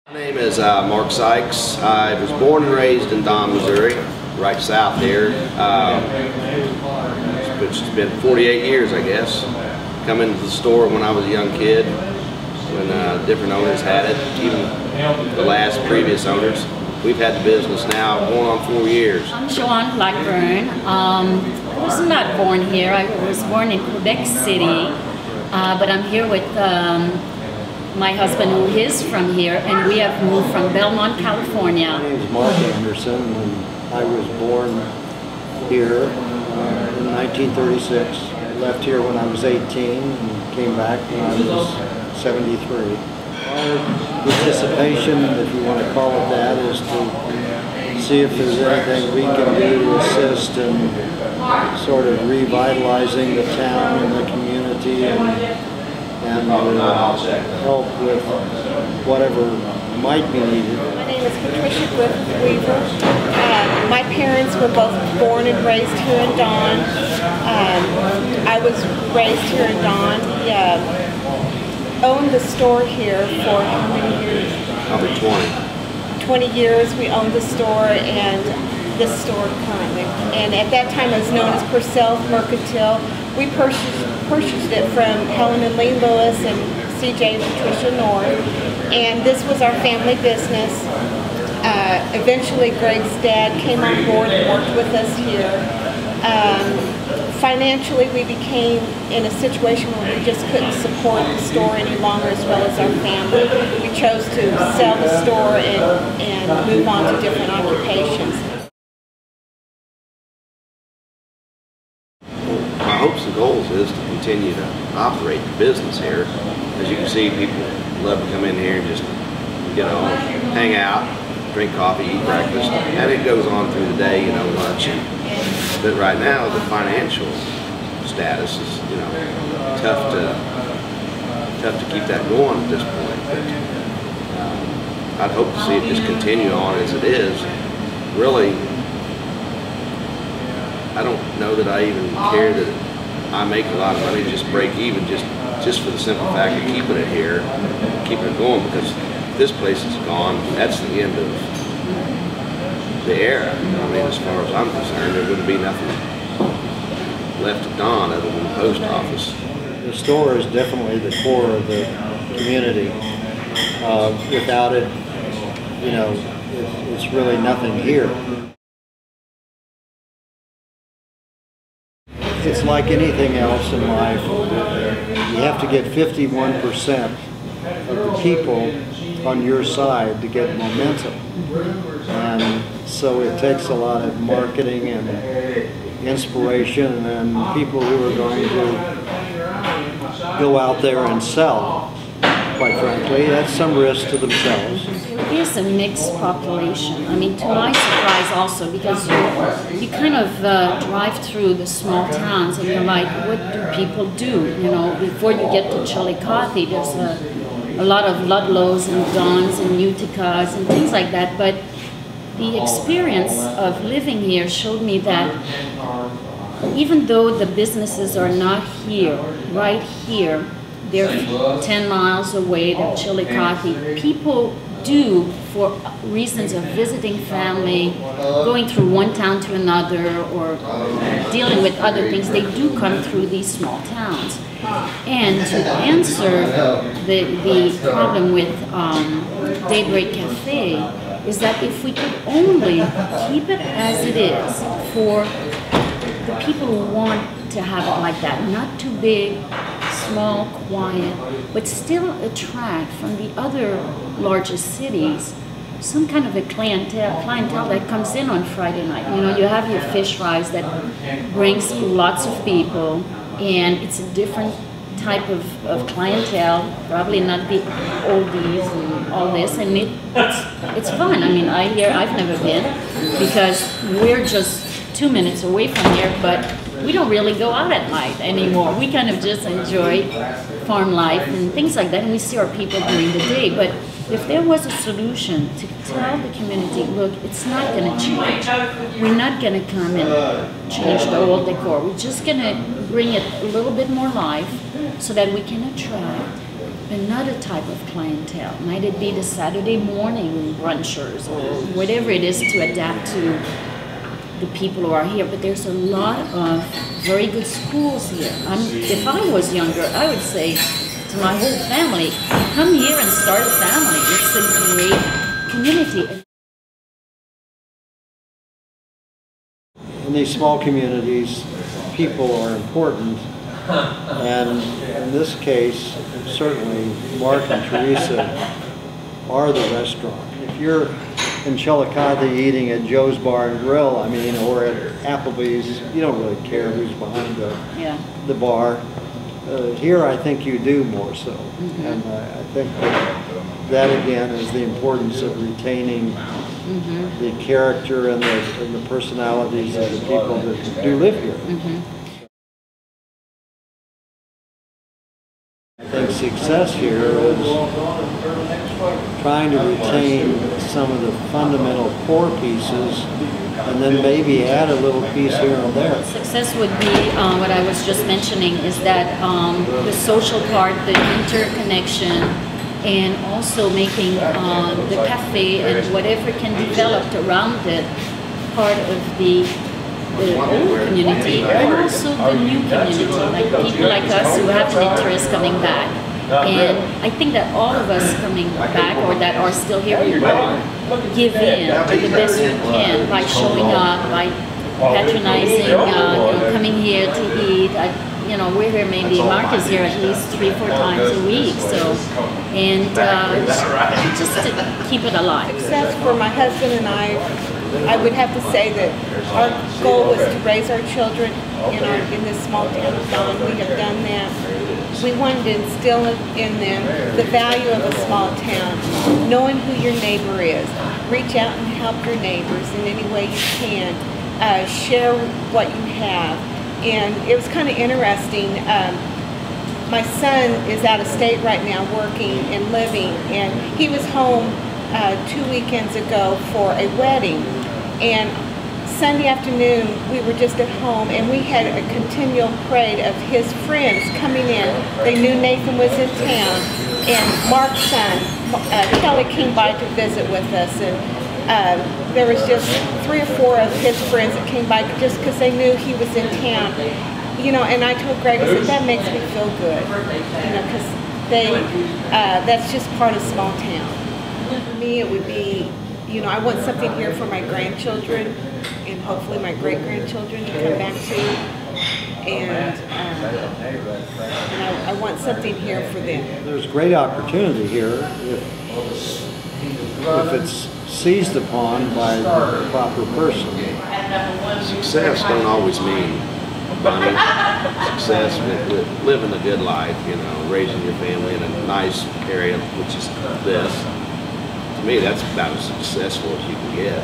My name is Mark Sykes. I was born and raised in Don, Missouri, right south here, which has been 48 years, I guess. Come into the store when I was a young kid, when different owners had it, even the last previous owners. We've had the business now going on 4 years. I'm Johanne Blackburn. I was not born here. I was born in Quebec City, but I'm here with my husband, who is from here, and we have moved from Belmont, California. My name is Marc Anderson, and I was born here in 1936. I left here when I was 18 and came back when I was 73. Our participation, if you want to call it that, is to see if there's anything we can do to assist in sort of revitalizing the town and the community and help with whatever might be needed. My name is Patricia with Wever. My parents were both born and raised here in Don. I was raised here in Don. He owned the store here for how many years? Probably 20. 20 years we owned the store and this store currently. And at that time it was known as Purcell Mercantile. We purchased it from Helen and Lee Lewis and CJ and Patricia North. And this was our family business. Eventually Greg's dad came on board and worked with us here. Financially, we became in a situation where we just couldn't support the store any longer, as well as our family. We chose to sell the store and move on to different occupations. My hopes and goals is to continue to operate the business here. As you can see, people love to come in here and just, hang out, drink coffee, eat breakfast, and it goes on through the day, lunch. But right now, the financial status is, tough to keep that going at this point. But I'd hope to see it just continue on as it is. Really, I don't know that I even care that I make a lot of money, just break even, just for the simple fact of keeping it here, keeping it going, because this place is gone. That's the end of the era. I mean, as far as I'm concerned, there wouldn't be nothing left at Don other than the post office. The store is definitely the core of the community. Without it, it's really nothing here. It's like anything else in life. You have to get 51% of the people on your side to get momentum. And so it takes a lot of marketing and inspiration and people who are going to go out there and sell, quite frankly, at some risk to themselves. It is a mixed population. I mean, to my surprise also, because you kind of drive through the small towns and you're like, what do people do? Before you get to Chillicothe, there's a lot of Ludlows and Dons and Uticas and things like that, but the experience of living here showed me that even though the businesses are not here, right here, they're 10 miles away, they're Chillicothe, people do, for reasons of visiting family, going through one town to another, or dealing with other things, they do come through these small towns. And to answer the problem with Daybreak Cafe is that if we could only keep it as it is for the people who want to have it like that, not too big, small, quiet, but still attract from the other largest cities some kind of a clientele that comes in on Friday night. You have your fish fries that brings lots of people, and it's a different type of clientele, probably not the oldies and all this, and it's fun. I mean, I've never been, because we're just 2 minutes away from here, but we don't really go out at night anymore. We kind of just enjoy farm life and things like that, and we see our people during the day. But if there was a solution to tell the community, look, it's not going to change. We're not going to come and change the old decor. We're just going to bring it a little bit more life so that we can attract another type of clientele. Might it be the Saturday morning brunchers or whatever it is to adapt to the people who are here. But there's a lot of very good schools here. If I was younger, I would say to my whole family, come here and start a family. It's a great community. In these small communities, people are important, and in this case, certainly Mark and Teresa are the restaurant. If you're in Chillicothe eating at Joe's Bar and Grill, I mean, or at Applebee's, you don't really care who's behind the bar. Here, I think you do more so, and I think that again is the importance of retaining the character and the personalities of the people that do live here. I think success here is trying to retain some of the fundamental core pieces and then maybe add a little piece here and there. Success would be what I was just mentioning, is that the social part, the interconnection, and also making the cafe and whatever can develop around it part of the old community and also the new community, like people like us who have an interest coming back. And I think that all of us coming back or that are still here, we all give in to the best we can by showing up, by patronizing, coming here to eat. We're here maybe, Mark is here at least 3-4 times a week, so, and just to keep it alive. Success for my husband and I would have to say that our goal was to raise our children in this small town of Dawn. We have done that. We wanted to instill in them the value of a small town, knowing who your neighbor is. Reach out and help your neighbors in any way you can. Share what you have. And it was kind of interesting. My son is out of state right now working and living, and he was home 2 weekends ago for a wedding. And Sunday afternoon, we were just at home, and we had a continual parade of his friends coming in. They knew Nathan was in town, and Mark's son, Kelly, came by to visit with us, and there was just 3 or 4 of his friends that came by just because they knew he was in town. And I told Greg, I said, that makes me feel good, because that's just part of small town. For me, it would be, I want something here for my grandchildren and hopefully my great-grandchildren to come back to. And I want something here for them. There's great opportunity here if it's seized upon by the proper person. Success don't always mean money. Success with living a good life, raising your family in a nice area, which is this. To me, that's about as successful as you can get.